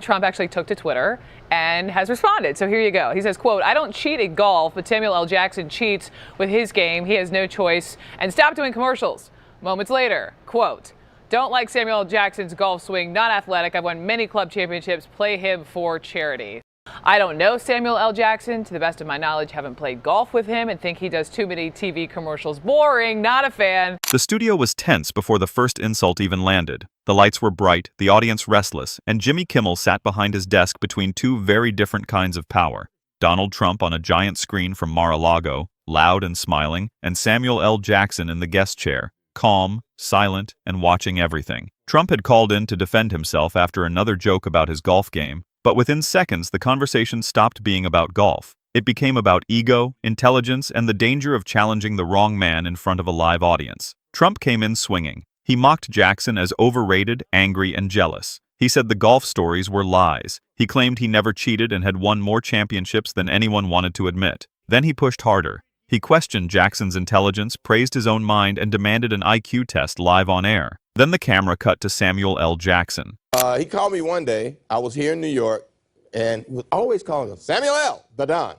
Trump actually took to Twitter and has responded. So here you go. He says, quote, "I don't cheat at golf, but Samuel L. Jackson cheats with his game. He has no choice. And stop doing commercials." Moments later, quote, "Don't like Samuel L. Jackson's golf swing, not athletic. I've won many club championships. Play him for charity." I don't know Samuel L. Jackson. To the best of my knowledge, haven't played golf with him and think he does too many TV commercials. Boring, not a fan. The studio was tense before the first insult even landed. The lights were bright, the audience restless, and Jimmy Kimmel sat behind his desk between two very different kinds of power. Donald Trump on a giant screen from Mar-a-Lago, loud and smiling, and Samuel L. Jackson in the guest chair, calm, silent, and watching everything. Trump had called in to defend himself after another joke about his golf game, but within seconds the conversation stopped being about golf. It became about ego, intelligence, and the danger of challenging the wrong man in front of a live audience. Trump came in swinging. He mocked Jackson as overrated, angry, and jealous. He said the golf stories were lies. He claimed he never cheated and had won more championships than anyone wanted to admit. Then he pushed harder. He questioned Jackson's intelligence, praised his own mind, and demanded an IQ test live on air. Then the camera cut to Samuel L. Jackson. He called me one day. I was here in New York, and he was always calling him Samuel L. the Don.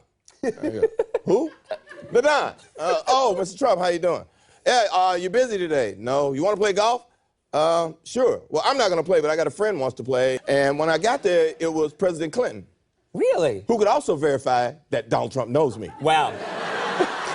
Who? The Don. Oh, Mr. Trump, how you doing? Yeah, you busy today? No. You want to play golf? Sure. Well, I'm not going to play, but I got a friend who wants to play. And when I got there, it was President Clinton. Really? Who could also verify that Donald Trump knows me. Wow.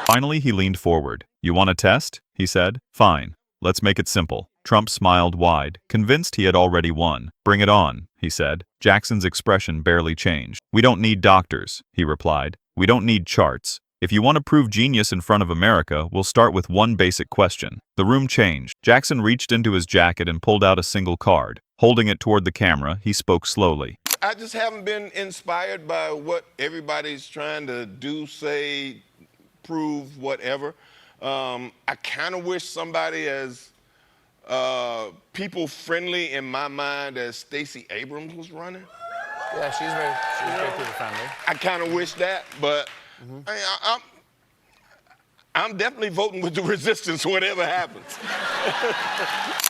Finally, he leaned forward. "You want a test?" he said. "Fine. Let's make it simple." Trump smiled wide, convinced he had already won. "Bring it on," he said. Jackson's expression barely changed. "We don't need doctors," he replied. "We don't need charts. If you want to prove genius in front of America, we'll start with one basic question." The room changed. Jackson reached into his jacket and pulled out a single card. Holding it toward the camera, he spoke slowly. I just haven't been inspired by what everybody's trying to do, say, prove, whatever. I kind of wish somebody as people-friendly in my mind as Stacey Abrams was running. Yeah, she's very people-friendly. I kind of wish that, but I'm definitely voting with the resistance whatever happens.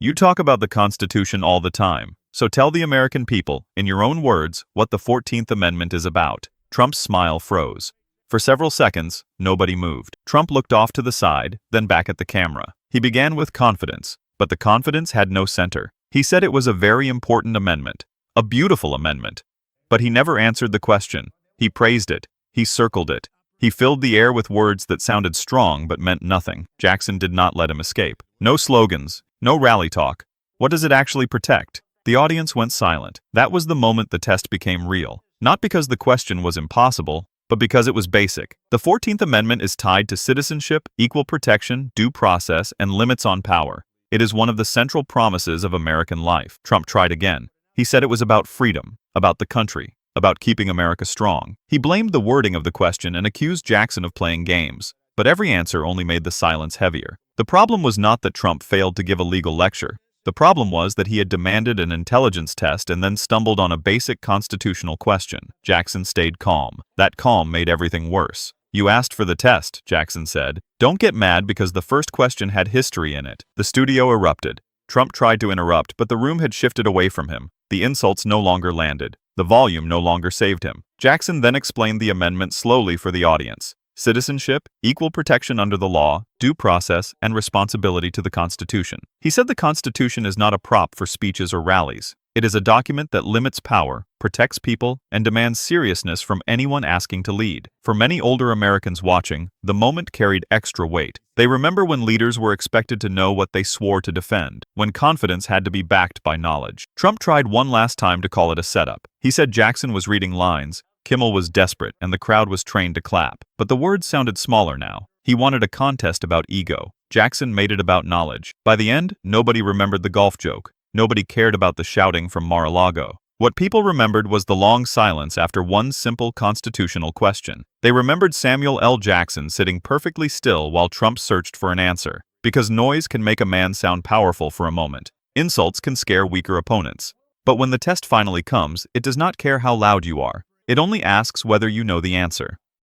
You talk about the Constitution all the time, so tell the American people, in your own words, what the 14th Amendment is about. Trump's smile froze. For several seconds, nobody moved. Trump looked off to the side, then back at the camera. He began with confidence, but the confidence had no center. He said it was a very important amendment, a beautiful amendment. But he never answered the question. He praised it. He circled it. He filled the air with words that sounded strong but meant nothing. Jackson did not let him escape. No slogans, no rally talk. What does it actually protect? The audience went silent. That was the moment the test became real. Not because the question was impossible, but because it was basic. The 14th Amendment is tied to citizenship, equal protection, due process, and limits on power. It is one of the central promises of American life. Trump tried again. He said it was about freedom, about the country, about keeping America strong. He blamed the wording of the question and accused Jackson of playing games. But every answer only made the silence heavier. The problem was not that Trump failed to give a legal lecture. The problem was that he had demanded an intelligence test and then stumbled on a basic constitutional question. Jackson stayed calm. That calm made everything worse. "You asked for the test," Jackson said. "Don't get mad because the first question had history in it." The studio erupted. Trump tried to interrupt, but the room had shifted away from him. The insults no longer landed. The volume no longer saved him. Jackson then explained the amendment slowly for the audience. Citizenship, equal protection under the law, due process, and responsibility to the Constitution. He said the Constitution is not a prop for speeches or rallies. It is a document that limits power, protects people, and demands seriousness from anyone asking to lead. For many older Americans watching, the moment carried extra weight. They remember when leaders were expected to know what they swore to defend, when confidence had to be backed by knowledge. Trump tried one last time to call it a setup. He said Jackson was reading lines, Kimmel was desperate, and the crowd was trained to clap. But the words sounded smaller now. He wanted a contest about ego. Jackson made it about knowledge. By the end, nobody remembered the golf joke. Nobody cared about the shouting from Mar-a-Lago. What people remembered was the long silence after one simple constitutional question. They remembered Samuel L. Jackson sitting perfectly still while Trump searched for an answer. Because noise can make a man sound powerful for a moment. Insults can scare weaker opponents. But when the test finally comes, it does not care how loud you are. It only asks whether you know the answer.